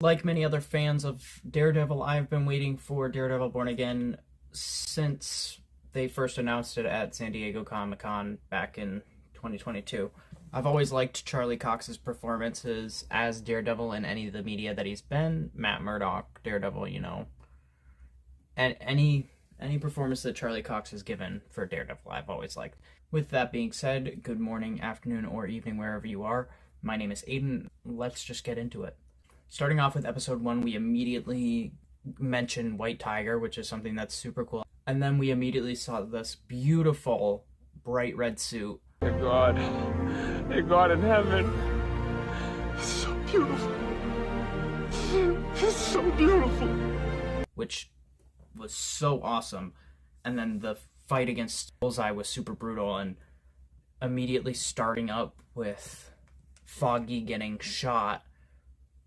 Like many other fans of Daredevil, I've been waiting for Daredevil Born Again since they first announced it at San Diego Comic-Con back in 2022. I've always liked Charlie Cox's performances as Daredevil in any of the media that he's been. Matt Murdock, Daredevil, and any performance that Charlie Cox has given for Daredevil, I've always liked. With that being said, good morning, afternoon, or evening, wherever you are. My name is Aiden. Let's just get into it. Starting off with episode 1, we immediately mention White Tiger, which is something that's super cool. And then we immediately saw this beautiful bright red suit. Dear God in heaven, it's so beautiful. It's so beautiful. Which was so awesome. And then the fight against Bullseye was super brutal, and immediately starting up with Foggy getting shot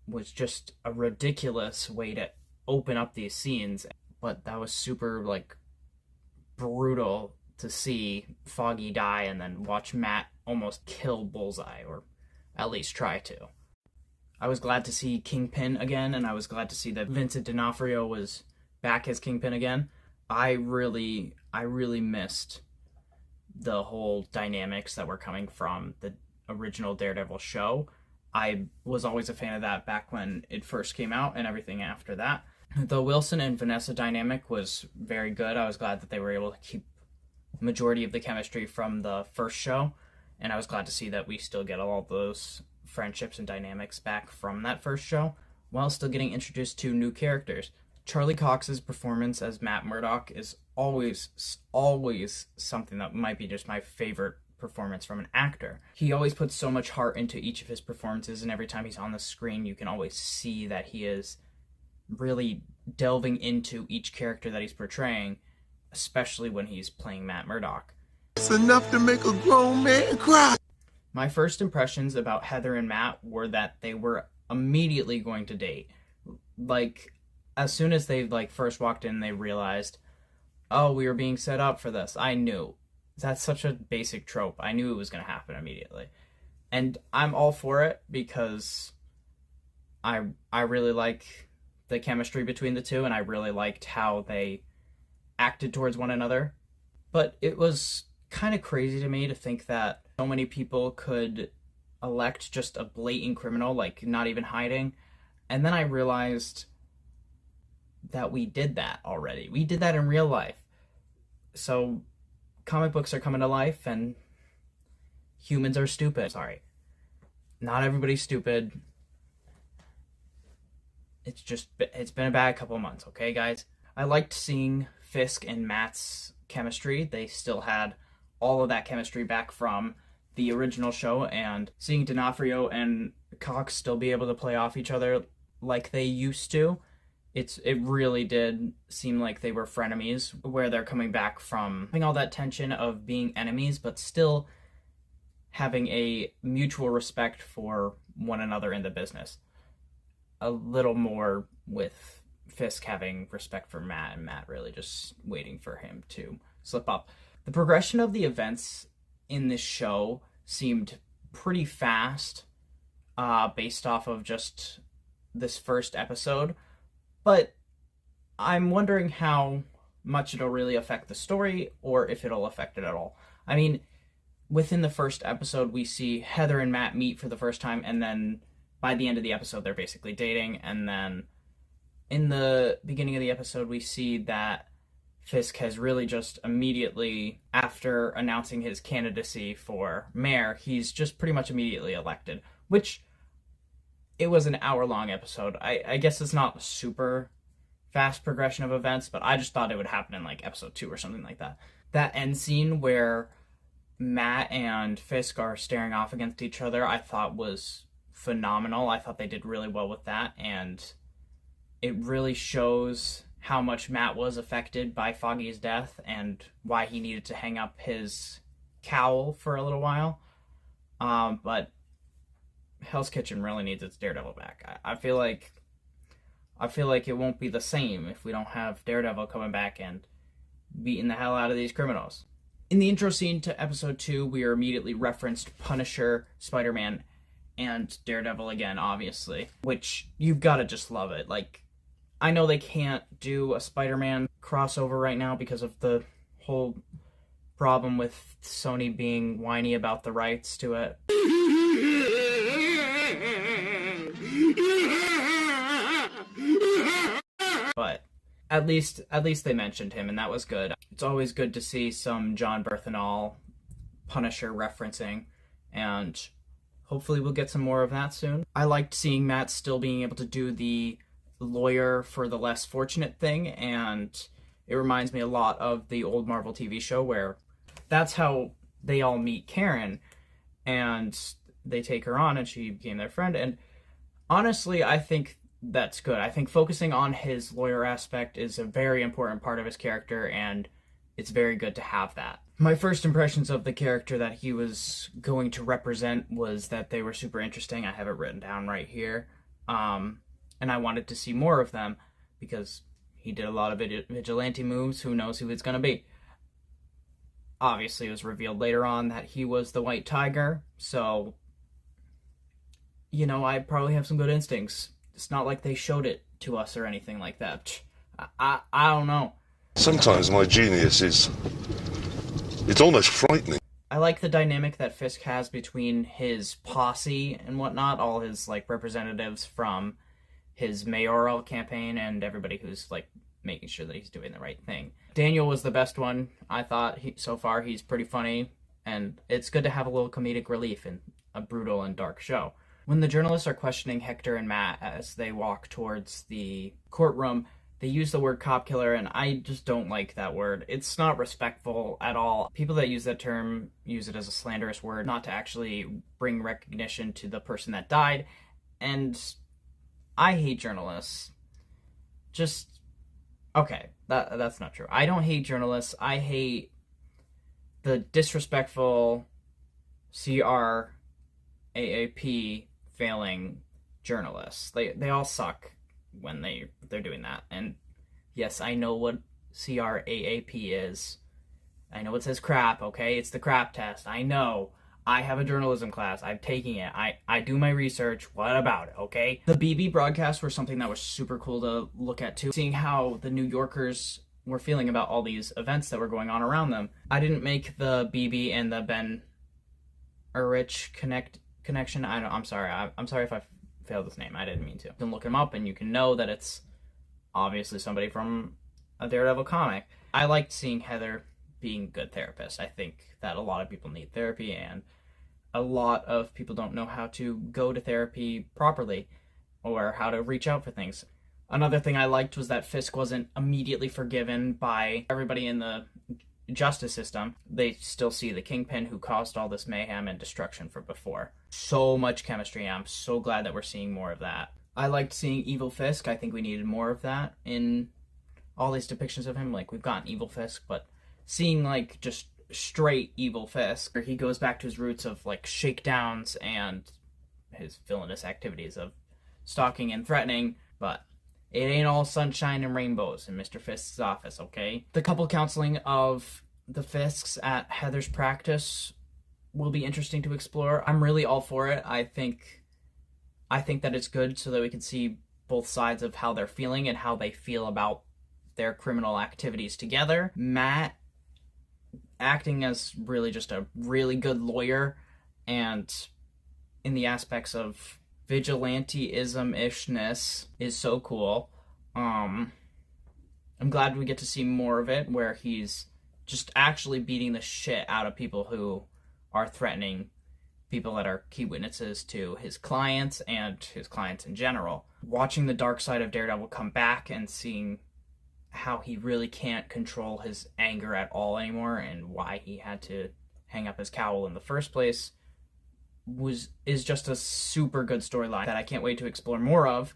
was just a ridiculous way to open up these scenes. But that was super, brutal to see Foggy die and then watch Matt almost kill Bullseye, or at least try to. I was glad to see Kingpin again, and I was glad to see that Vincent D'Onofrio was back as Kingpin again. I really missed the whole dynamics that were coming from the original Daredevil show. I was always a fan of that back when it first came out and everything after that. The Wilson and Vanessa dynamic was very good. I was glad that they were able to keep majority of the chemistry from the first show, and I was glad to see that we still get all those friendships and dynamics back from that first show, while still getting introduced to new characters. Charlie Cox's performance as Matt Murdock is always something that might be just my favorite performance from an actor. He always puts so much heart into each of his performances, and every time he's on the screen you can always see that he is really delving into each character that he's portraying, especially when he's playing Matt Murdock. It's enough to make a grown man cry. My first impressions about Heather and Matt were that they were immediately going to date. As soon as they first walked in, they realized, oh, we were being set up for this. I knew. That's such a basic trope. I knew it was going to happen immediately. And I'm all for it because I really like the chemistry between the two, and I really liked how they acted towards one another. But it was kind of crazy to me to think that so many people could elect just a blatant criminal, not even hiding. And then I realized that we did that already. We did that in real life. So comic books are coming to life, and humans are stupid. Sorry. Not everybody's stupid. It's been a bad couple of months, okay, guys? I liked seeing Fisk and Matt's chemistry. They still had all of that chemistry back from the original show, and seeing D'Onofrio and Cox still be able to play off each other like they used to, it really did seem like they were frenemies, where they're coming back from having all that tension of being enemies, but still having a mutual respect for one another in the business. A little more with Fisk having respect for Matt, and Matt really just waiting for him to slip up. The progression of the events in this show seemed pretty fast, based off of just this first episode, but I'm wondering how much it'll really affect the story, or if it'll affect it at all. I mean, within the first episode, we see Heather and Matt meet for the first time, and then by the end of the episode, they're basically dating, and then in the beginning of the episode, we see that Fisk has really just immediately, after announcing his candidacy for mayor, he's just pretty much immediately elected, which it was an hour-long episode. I guess it's not a super fast progression of events, but I just thought it would happen in episode 2 or something like that. That end scene where Matt and Fisk are staring off against each other, I thought was phenomenal. I thought they did really well with that, and it really shows how much Matt was affected by Foggy's death and why he needed to hang up his cowl for a little while. But Hell's Kitchen really needs its Daredevil back. I feel like it won't be the same if we don't have Daredevil coming back and beating the hell out of these criminals. In the intro scene to episode 2, we are immediately referenced Punisher, Spider-Man, and Daredevil again, obviously, which you've got to just love it. Like, I know they can't do a Spider-Man crossover right now because of the whole problem with Sony being whiny about the rights to it. But at least they mentioned him, and that was good. It's always good to see some John Berthenol Punisher referencing, and hopefully we'll get some more of that soon. I liked seeing Matt still being able to do the lawyer for the less fortunate thing, and it reminds me a lot of the old Marvel TV show where that's how they all meet Karen, and they take her on and she became their friend. And honestly, I think that's good. I think focusing on his lawyer aspect is a very important part of his character, and it's very good to have that. My first impressions of the character that he was going to represent was that they were super interesting. I have it written down right here. And I wanted to see more of them because he did a lot of vigilante moves. Who knows who it's going to be? Obviously, it was revealed later on that he was the White Tiger, so, you know, I probably have some good instincts. It's not like they showed it to us or anything like that. I don't know. Sometimes my genius is... it's almost frightening. I like the dynamic that Fisk has between his posse and whatnot, all his, like, representatives from his mayoral campaign and everybody who's, like, making sure that he's doing the right thing. Daniel was the best one, I thought. So far, he's pretty funny, and it's good to have a little comedic relief in a brutal and dark show. When the journalists are questioning Hector and Matt as they walk towards the courtroom, they use the word cop killer, and I just don't like that word. It's not respectful at all. People that use that term use it as a slanderous word, not to actually bring recognition to the person that died, and I hate journalists. Okay, that's not true. I don't hate journalists. I hate the disrespectful CRAAP failing journalists. They all suck when they're doing that. And yes, I know what CRAAP is. I know it says crap, okay? It's the crap test. I know. I have a journalism class. I'm taking it. I do my research. What about it, okay? The BB broadcasts were something that was super cool to look at, too. Seeing how the New Yorkers were feeling about all these events that were going on around them. I didn't make the BB and the Ben Urich connection. I'm sorry. I'm sorry if I failed this name. I didn't mean to. You can look him up and you can know that it's obviously somebody from a Daredevil comic. I liked seeing Heather being a good therapist. I think that a lot of people need therapy, and a lot of people don't know how to go to therapy properly or how to reach out for things. Another thing I liked was that Fisk wasn't immediately forgiven by everybody in the justice system. They still see the Kingpin who caused all this mayhem and destruction from before. So much chemistry. I'm so glad that we're seeing more of that. I liked seeing Evil Fisk. I think we needed more of that in all these depictions of him. Like, we've gotten Evil Fisk, but seeing, like, just straight Evil Fisk, where he goes back to his roots of, like, shakedowns and his villainous activities of stalking and threatening, but it ain't all sunshine and rainbows in Mr. Fisk's office, okay? The couple counseling of the Fisks at Heather's practice will be interesting to explore. I'm really all for it. I think that it's good so that we can see both sides of how they're feeling and how they feel about their criminal activities together. Matt acting as really just a really good lawyer, and in the aspects of vigilanteism-ishness is so cool. I'm glad we get to see more of it, where he's just actually beating the shit out of people who are threatening people that are key witnesses to his clients and his clients in general. Watching the dark side of Daredevil come back and seeing how he really can't control his anger at all anymore and why he had to hang up his cowl in the first place is just a super good storyline that I can't wait to explore more of.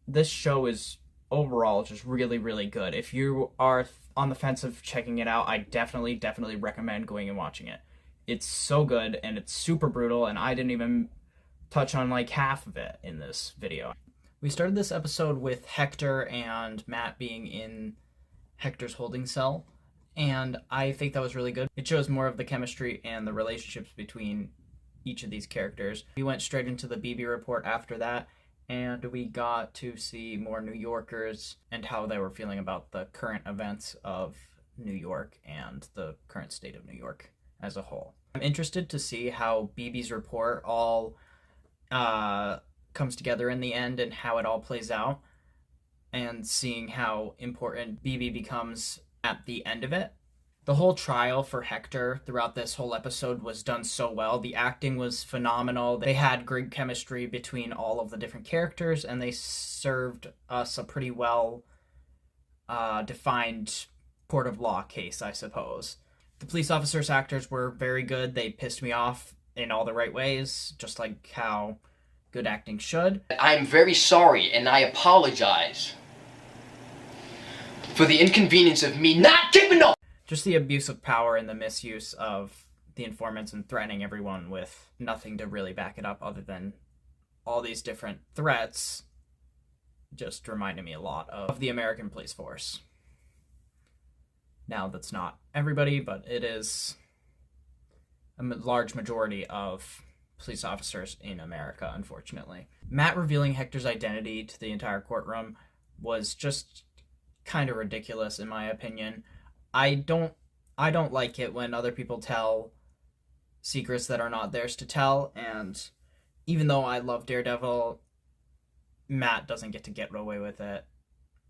This show is overall just really, really good. If you are on the fence of checking it out, I definitely recommend going and watching it. It's so good, and it's super brutal, and I didn't even touch on like half of it in this video. We started this episode with Hector and Matt being in Hector's holding cell, and I think that was really good. It shows more of the chemistry and the relationships between each of these characters. We went straight into the BB report after that, and we got to see more New Yorkers and how they were feeling about the current events of New York and the current state of New York as a whole. I'm interested to see how BB's report all comes together in the end and how it all plays out, and seeing how important BB becomes at the end of it. The whole trial for Hector throughout this whole episode was done so well. The acting was phenomenal. They had great chemistry between all of the different characters, and they served us a pretty well defined court of law case, I suppose. The police officers' actors were very good. They pissed me off in all the right ways, just like how good acting should. I'm very sorry, and I apologize for the inconvenience of me not keeping up. Just the abuse of power and the misuse of the informants and threatening everyone with nothing to really back it up other than all these different threats just reminded me a lot of the American police force. Now, that's not everybody, but it is a large majority of police officers in America, unfortunately. Matt revealing Hector's identity to the entire courtroom was just kind of ridiculous, in my opinion. I don't like it when other people tell secrets that are not theirs to tell, and even though I love Daredevil, Matt doesn't get to get away with it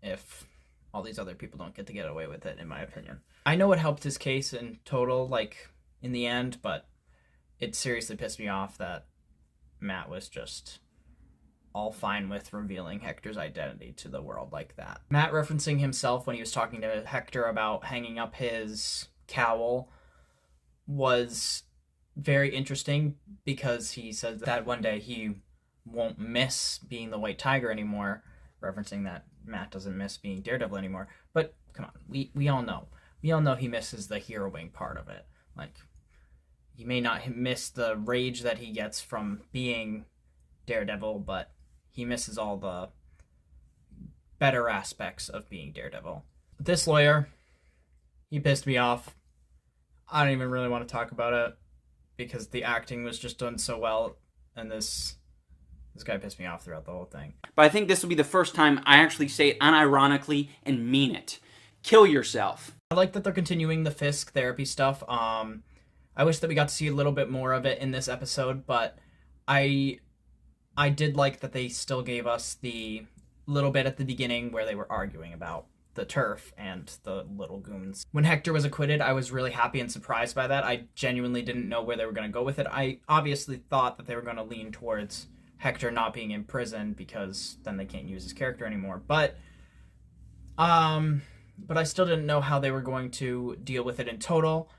if all these other people don't get to get away with it, in my opinion. I know it helped his case in total, like, in the end, but it seriously pissed me off that Matt was just all fine with revealing Hector's identity to the world like that. Matt referencing himself when he was talking to Hector about hanging up his cowl was very interesting, because he says that one day he won't miss being the White Tiger anymore, referencing that Matt doesn't miss being Daredevil anymore. But come on, we all know. We all know he misses the heroing part of it. Like, he may not miss the rage that he gets from being Daredevil, but he misses all the better aspects of being Daredevil. This lawyer, he pissed me off. I don't even really want to talk about it, because the acting was just done so well, and this guy pissed me off throughout the whole thing. But I think this will be the first time I actually say it unironically and mean it. Kill yourself. I like that they're continuing the Fisk therapy stuff. I wish that we got to see a little bit more of it in this episode, but I did like that they still gave us the little bit at the beginning where they were arguing about the turf and the little goons. When Hector was acquitted, I was really happy and surprised by that. I genuinely didn't know where they were going to go with it. I obviously thought that they were going to lean towards Hector not being in prison, because then they can't use his character anymore. But I still didn't know how they were going to deal with it in total,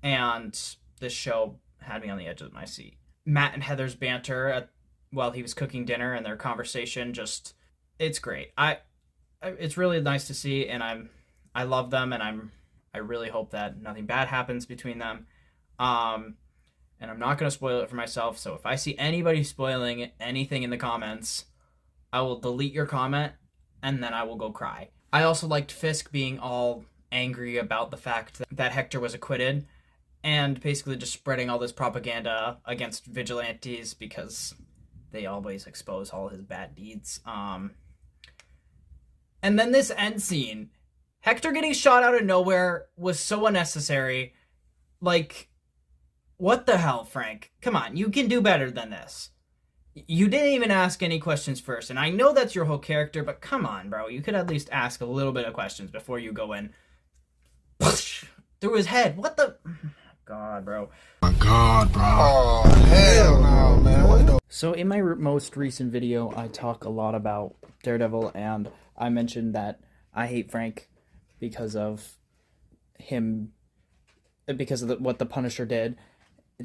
and this show had me on the edge of my seat. Matt and Heather's banter while he was cooking dinner, and their conversation, it's great. It's really nice to see, and I love them, and I really hope that nothing bad happens between them. And I'm not going to spoil it for myself, so if I see anybody spoiling anything in the comments, I will delete your comment, and then I will go cry. I also liked Fisk being all angry about the fact that Hector was acquitted, and basically just spreading all this propaganda against vigilantes, because they always expose all his bad deeds. And then this end scene, Hector getting shot out of nowhere was so unnecessary. Like, what the hell, Frank? Come on, you can do better than this. You didn't even ask any questions first, and I know that's your whole character, but come on, bro. You could at least ask a little bit of questions before you go in. Through his head. What the... God, bro. My God, bro. Oh, hell no, man. What the... So in my most recent video, I talk a lot about Daredevil, and I mentioned that I hate Frank because of him, because of what the Punisher did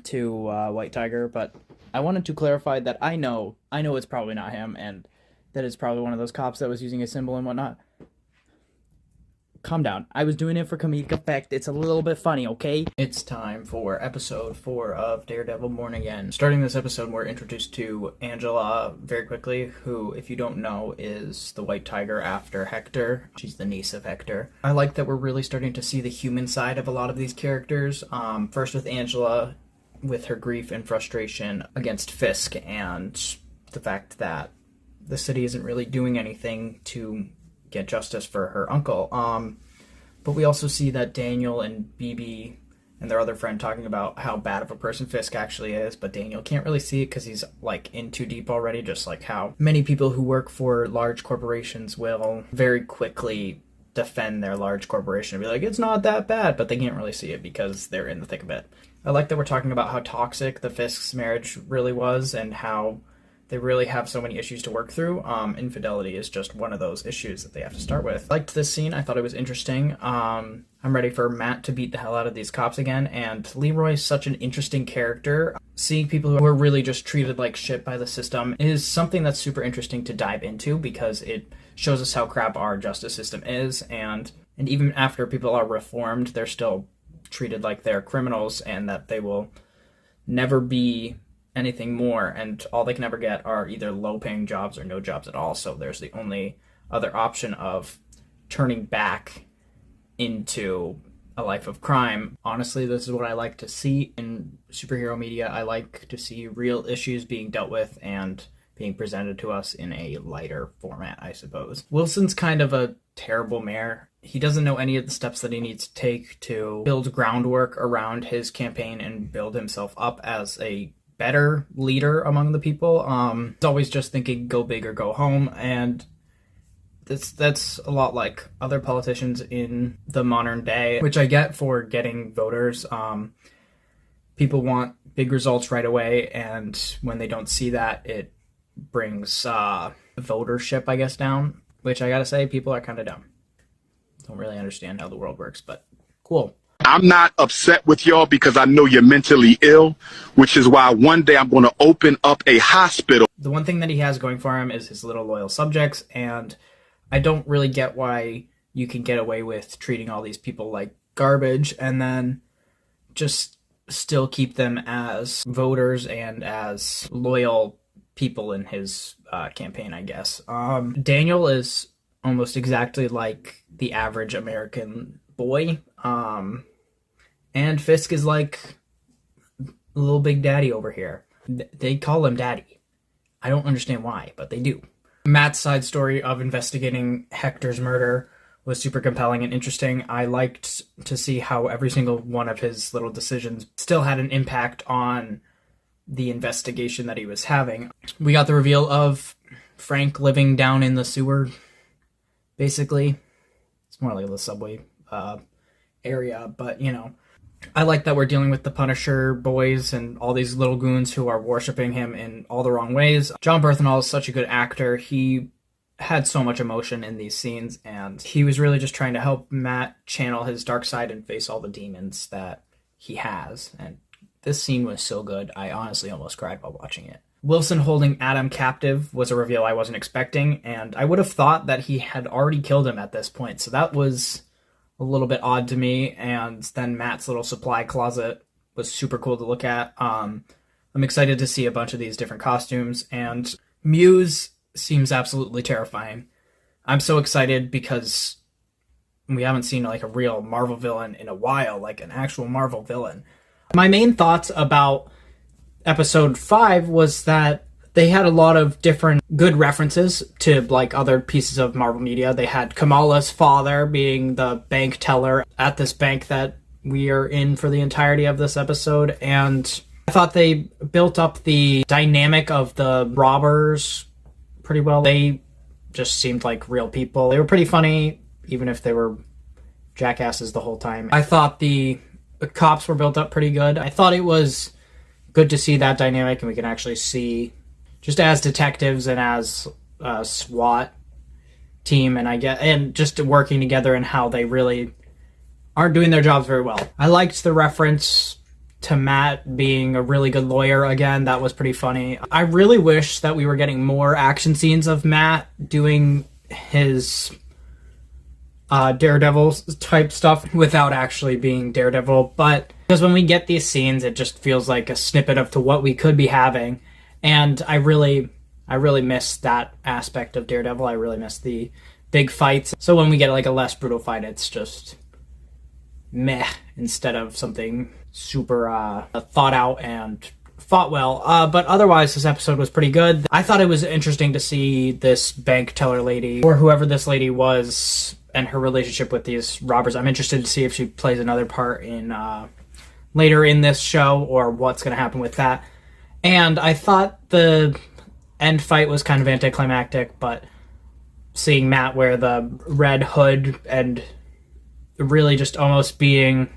to White Tiger, but I wanted to clarify that I know it's probably not him, and that it's probably one of those cops that was using a symbol and whatnot. Calm down. I was doing it for comedic effect. It's a little bit funny, okay? It's time for episode 4 of Daredevil Born Again. Starting this episode, we're introduced to Angela very quickly, who, if you don't know, is the White Tiger after Hector. She's the niece of Hector. I like that we're really starting to see the human side of a lot of these characters. First with Angela, with her grief and frustration against Fisk and the fact that the city isn't really doing anything to get justice for her uncle. But we also see that Daniel and BB and their other friend talking about how bad of a person Fisk actually is, but Daniel can't really see it because he's like in too deep already, just like how many people who work for large corporations will very quickly defend their large corporation and be like, it's not that bad, but they can't really see it because they're in the thick of it. I like that we're talking about how toxic the Fisk's marriage really was and how they really have so many issues to work through. Infidelity is just one of those issues that they have to start with. I liked this scene. I thought it was interesting. I'm ready for Matt to beat the hell out of these cops again, and Leroy's such an interesting character. Seeing people who are really just treated like shit by the system is something that's super interesting to dive into because it shows us how crap our justice system is, and even after people are reformed, they're still treated like they're criminals and that they will never be anything more, and all they can ever get are either low-paying jobs or no jobs at all. So there's the only other option of turning back into a life of crime. Honestly, this is what I like to see in superhero media. I like to see real issues being dealt with and being presented to us in a lighter format, I suppose. Wilson's kind of a terrible mayor. He doesn't know any of the steps that he needs to take to build groundwork around his campaign and build himself up as a better leader among the people. He's always just thinking go big or go home, and that's a lot like other politicians in the modern day, which I get for getting voters. People want big results right away, and when they don't see that, it brings votership, I guess, down, which I gotta say, people are kind of dumb. Don't really understand how the world works, but cool. I'm not upset with y'all because I know you're mentally ill, which is why one day I'm going to open up a hospital. The one thing that he has going for him is his little loyal subjects, and I don't really get why you can get away with treating all these people like garbage and then just still keep them as voters and as loyal people in his campaign, I guess. Daniel is almost exactly like the average American boy. And Fisk is like little big daddy over here. They call him daddy. I don't understand why, but they do. Matt's side story of investigating Hector's murder was super compelling and interesting. I liked to see how every single one of his little decisions still had an impact on the investigation that he was having. We got the reveal of Frank living down in the sewer, basically. It's more like the subway area, but you know. I like that we're dealing with the Punisher boys and all these little goons who are worshiping him in all the wrong ways. John Berthenol is such a good actor. He had so much emotion in these scenes, and he was really just trying to help Matt channel his dark side and face all the demons that he has. And this scene was so good, I honestly almost cried while watching it. Wilson holding Adam captive was a reveal I wasn't expecting, and I would have thought that he had already killed him at this point, so that was a little bit odd to me. And then Matt's little supply closet was super cool to look at. I'm excited to see a bunch of these different costumes, and Muse seems absolutely terrifying. I'm so excited because we haven't seen like a real Marvel villain in a while, like an actual Marvel villain. My main thoughts about episode 5 was that they had a lot of different good references to like other pieces of Marvel media. They had Kamala's father being the bank teller at this bank that we are in for the entirety of this episode. And I thought they built up the dynamic of the robbers pretty well. They just seemed like real people. They were pretty funny, even if they were jackasses the whole time. I thought the cops were built up pretty good. I thought it was good to see that dynamic, and we can actually see just as detectives and as a SWAT team, and just working together and how they really aren't doing their jobs very well. I liked the reference to Matt being a really good lawyer again. That was pretty funny. I really wish that we were getting more action scenes of Matt doing his Daredevil type stuff without actually being Daredevil, but because when we get these scenes, it just feels like a snippet of to what we could be having. And I really miss that aspect of Daredevil. I really miss the big fights. So when we get like a less brutal fight, it's just meh instead of something super thought out and fought well. But otherwise, this episode was pretty good. I thought it was interesting to see this bank teller lady, or whoever this lady was, and her relationship with these robbers. I'm interested to see if she plays another part in later in this show, or what's going to happen with that. And I thought the end fight was kind of anticlimactic, but seeing Matt wear the red hood and really just almost being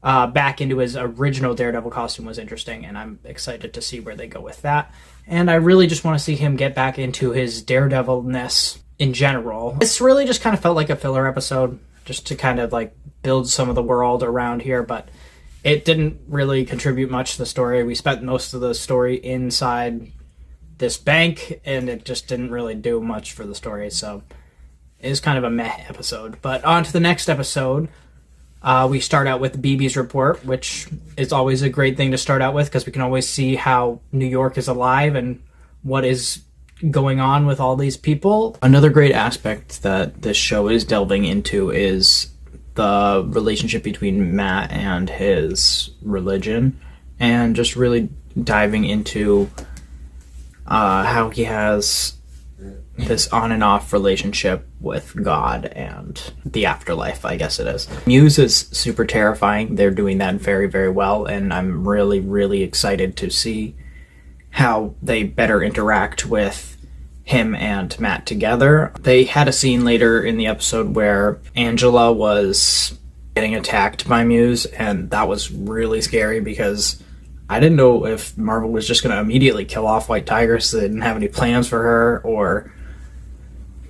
back into his original Daredevil costume was interesting, and I'm excited to see where they go with that. And I really just want to see him get back into his Daredevil-ness in general. This really just kind of felt like a filler episode, just to kind of like build some of the world around here, but it didn't really contribute much to the story. We spent most of the story inside this bank, and it just didn't really do much for the story, so it was kind of a meh episode. But on to the next episode. We start out with BB's report, which is always a great thing to start out with, because we can always see how New York is alive and what is going on with all these people. Another great aspect that this show is delving into is the relationship between Matt and his religion, and just really diving into how he has this on and off relationship with God and the afterlife, I guess it is. Muse is super terrifying. They're doing that very, very well, and I'm really, really excited to see how they better interact with him and Matt together. They had a scene later in the episode where Angela was getting attacked by Muse, and that was really scary because I didn't know if Marvel was just going to immediately kill off White Tigress. They didn't have any plans for her, or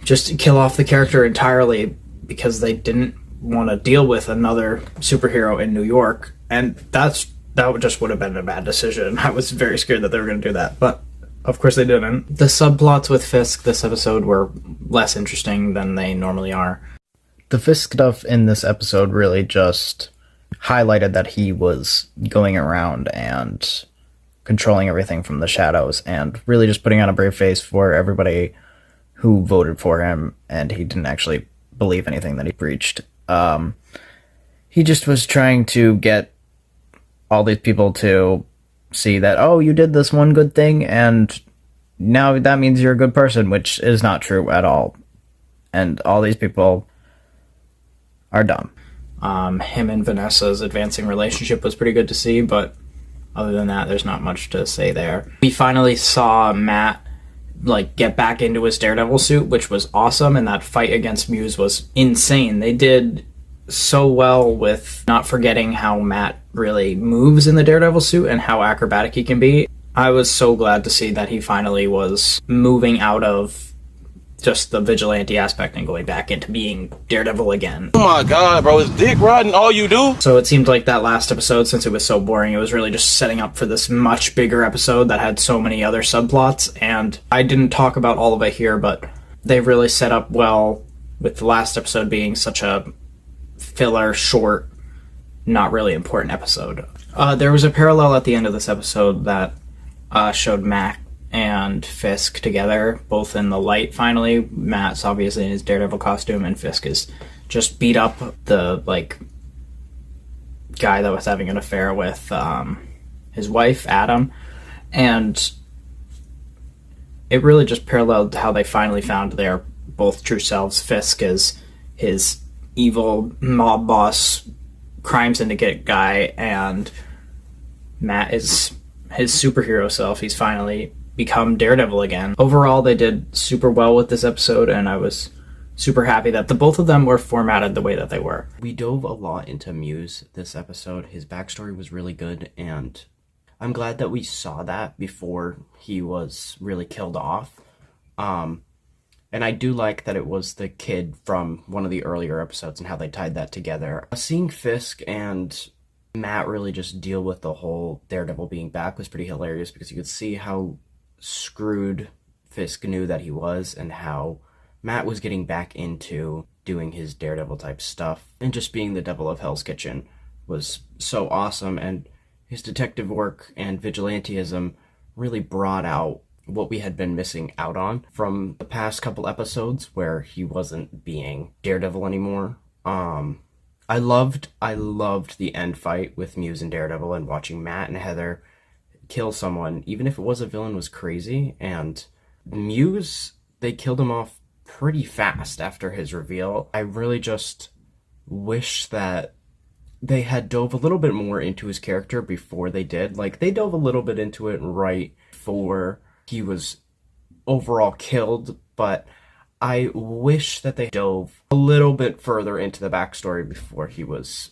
just kill off the character entirely because they didn't want to deal with another superhero in New York. And that just would have been a bad decision. I was very scared that they were going to do that, but of course they didn't. The subplots with Fisk this episode were less interesting than they normally are. The Fisk stuff in this episode really just highlighted that he was going around and controlling everything from the shadows, and really just putting on a brave face for everybody who voted for him, and he didn't actually believe anything that he preached. He just was trying to get all these people to see that, oh, you did this one good thing, and now that means you're a good person, which is not true at all. And all these people are dumb. Him and Vanessa's advancing relationship was pretty good to see, but other than that, there's not much to say there. We finally saw Matt get back into his Daredevil suit, which was awesome, and that fight against Muse was insane. They did so well with not forgetting how Matt really moves in the Daredevil suit and how acrobatic he can be. I was so glad to see that he finally was moving out of just the vigilante aspect and going back into being Daredevil again. Oh my god, bro, it's dick riding all you do? So it seemed like that last episode, since it was so boring, it was really just setting up for this much bigger episode that had so many other subplots, and I didn't talk about all of it here, but they really set up well with the last episode being such a filler, short, not really important episode. There was a parallel at the end of this episode that showed Matt and Fisk together, both in the light finally. Matt's obviously in his Daredevil costume, and Fisk is just beat up the guy that was having an affair with his wife, Adam. And it really just paralleled how they finally found their both true selves. Fisk is his evil mob boss, crime syndicate guy, and Matt is his superhero self. He's finally become Daredevil again. Overall, they did super well with this episode, and I was super happy that the both of them were formatted the way that they were. We dove a lot into Muse this episode. His backstory was really good, and I'm glad that we saw that before he was really killed off. And I do like that it was the kid from one of the earlier episodes and how they tied that together. Seeing Fisk and Matt really just deal with the whole Daredevil being back was pretty hilarious, because you could see how screwed Fisk knew that he was, and how Matt was getting back into doing his Daredevil type stuff, and just being the devil of Hell's Kitchen was so awesome. And his detective work and vigilantism really brought out what we had been missing out on from the past couple episodes, where he wasn't being Daredevil anymore. I loved the end fight with Muse and Daredevil, and watching Matt and Heather kill someone, even if it was a villain, was crazy. And Muse, they killed him off pretty fast after his reveal. I really just wish that they had dove a little bit more into his character before they did. Like, they dove a little bit into it right before he was overall killed, but I wish that they dove a little bit further into the backstory before he was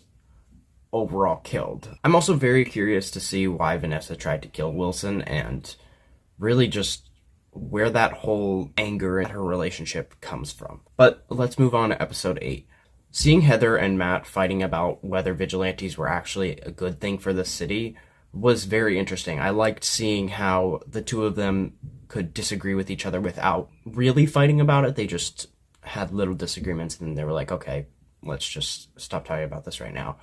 overall killed. I'm also very curious to see why Vanessa tried to kill Wilson, and really just where that whole anger in her relationship comes from. But let's move on to episode 8. Seeing Heather and Matt fighting about whether vigilantes were actually a good thing for the city was very interesting. I liked seeing how the two of them could disagree with each other without really fighting about it. They just had little disagreements, and they were like, okay, let's just stop talking about this right now.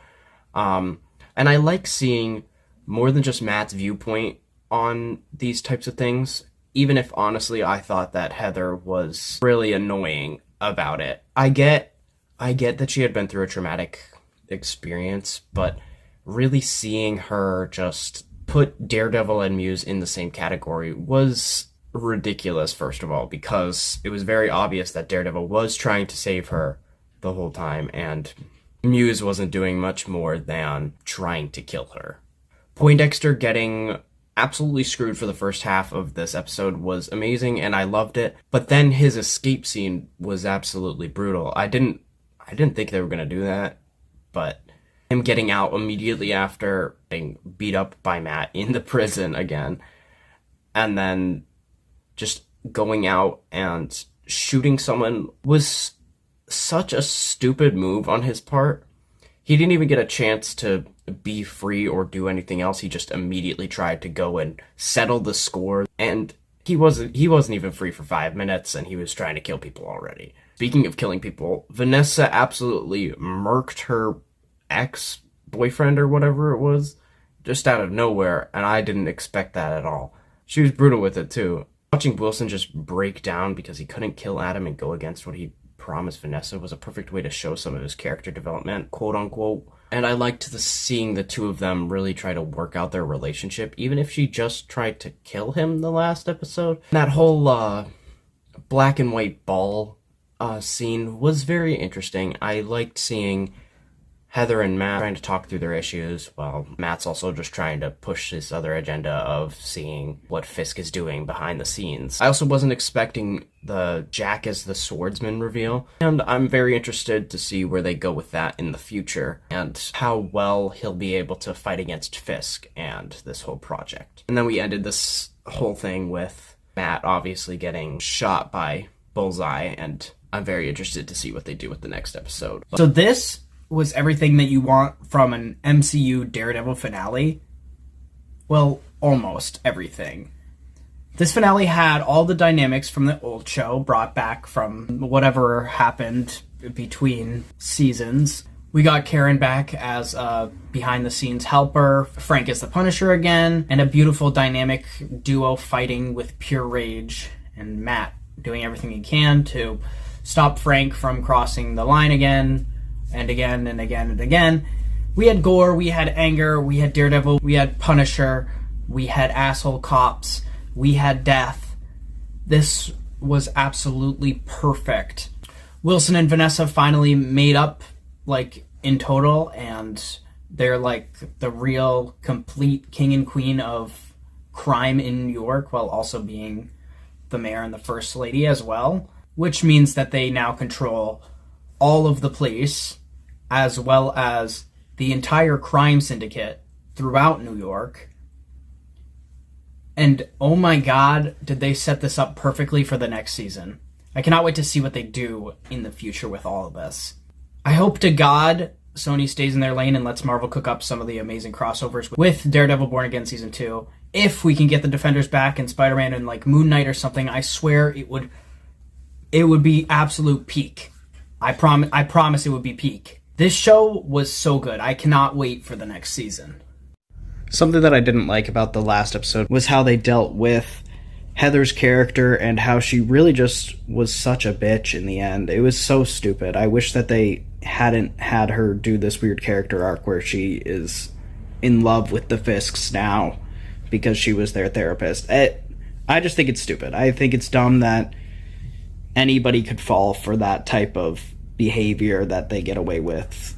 And I like seeing more than just Matt's viewpoint on these types of things, even if honestly I thought that Heather was really annoying about it. I get that she had been through a traumatic experience, but really seeing her just put Daredevil and Muse in the same category was ridiculous, first of all, because it was very obvious that Daredevil was trying to save her the whole time, and Muse wasn't doing much more than trying to kill her. Poindexter getting absolutely screwed for the first half of this episode was amazing, and I loved it, but then his escape scene was absolutely brutal. I didn't think they were going to do that, but him getting out immediately after being beat up by Matt in the prison again, and then just going out and shooting someone was such a stupid move on his part. He didn't even get a chance to be free or do anything else. He just immediately tried to go and settle the score, and he wasn't even free for 5 minutes, and he was trying to kill people already. Speaking of killing people, Vanessa absolutely murked her ex-boyfriend or whatever it was just out of nowhere, and I didn't expect that at all. She was brutal with it too. Watching Wilson just break down because he couldn't kill Adam and go against what he promised Vanessa was a perfect way to show some of his character development, quote unquote. And I liked seeing the two of them really try to work out their relationship, even if she just tried to kill him the last episode. That whole black and white ball scene was very interesting. I liked seeing Heather and Matt trying to talk through their issues, while Matt's also just trying to push this other agenda of seeing what Fisk is doing behind the scenes. I also wasn't expecting the Jack as the swordsman reveal, and I'm very interested to see where they go with that in the future, and how well he'll be able to fight against Fisk and this whole project. And then we ended this whole thing with Matt obviously getting shot by Bullseye, and I'm very interested to see what they do with the next episode. So this was everything that you want from an MCU Daredevil finale. Well, almost everything. This finale had all the dynamics from the old show brought back from whatever happened between seasons. We got Karen back as a behind-the-scenes helper, Frank as the Punisher again, and a beautiful dynamic duo fighting with pure rage, and Matt doing everything he can to stop Frank from crossing the line again, and again, and again, and again. We had gore, we had anger, we had Daredevil, we had Punisher, we had asshole cops, we had death. This was absolutely perfect. Wilson and Vanessa finally made up, like, in total, and they're, like, the real, complete king and queen of crime in New York, while also being the mayor and the first lady as well, which means that they now control all of the police, as well as the entire crime syndicate throughout New York. And oh my god, did they set this up perfectly for the next season. I cannot wait to see what they do in the future with all of this. I hope to God Sony stays in their lane and lets Marvel cook up some of the amazing crossovers with Daredevil Born Again Season 2. If we can get the Defenders back and Spider-Man and like Moon Knight or something, I swear it would be absolute peak. I promise it would be peak. This show was so good. I cannot wait for the next season. Something that I didn't like about the last episode was how they dealt with Heather's character and how she really just was such a bitch in the end. It was so stupid. I wish that they hadn't had her do this weird character arc where she is in love with the Fisks now because she was their therapist. I just think it's stupid. I think it's dumb that anybody could fall for that type of behavior that they get away with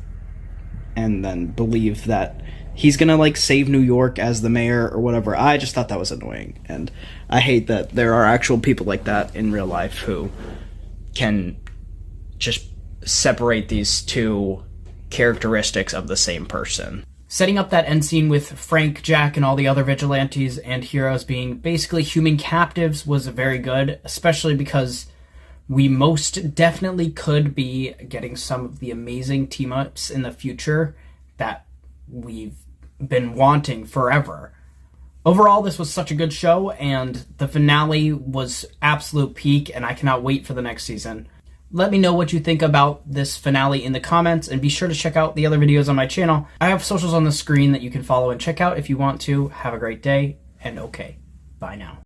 and then believe that he's gonna like save New York as the mayor or whatever. I just thought that was annoying, and I hate that there are actual people like that in real life who can just separate these two characteristics of the same person. Setting up that end scene with Frank, Jack, and all the other vigilantes and heroes being basically human captives was very good, especially because we most definitely could be getting some of the amazing team-ups in the future that we've been wanting forever. Overall, this was such a good show, and the finale was absolute peak, and I cannot wait for the next season. Let me know what you think about this finale in the comments, and be sure to check out the other videos on my channel. I have socials on the screen that you can follow and check out if you want to. Have a great day, and okay, bye now.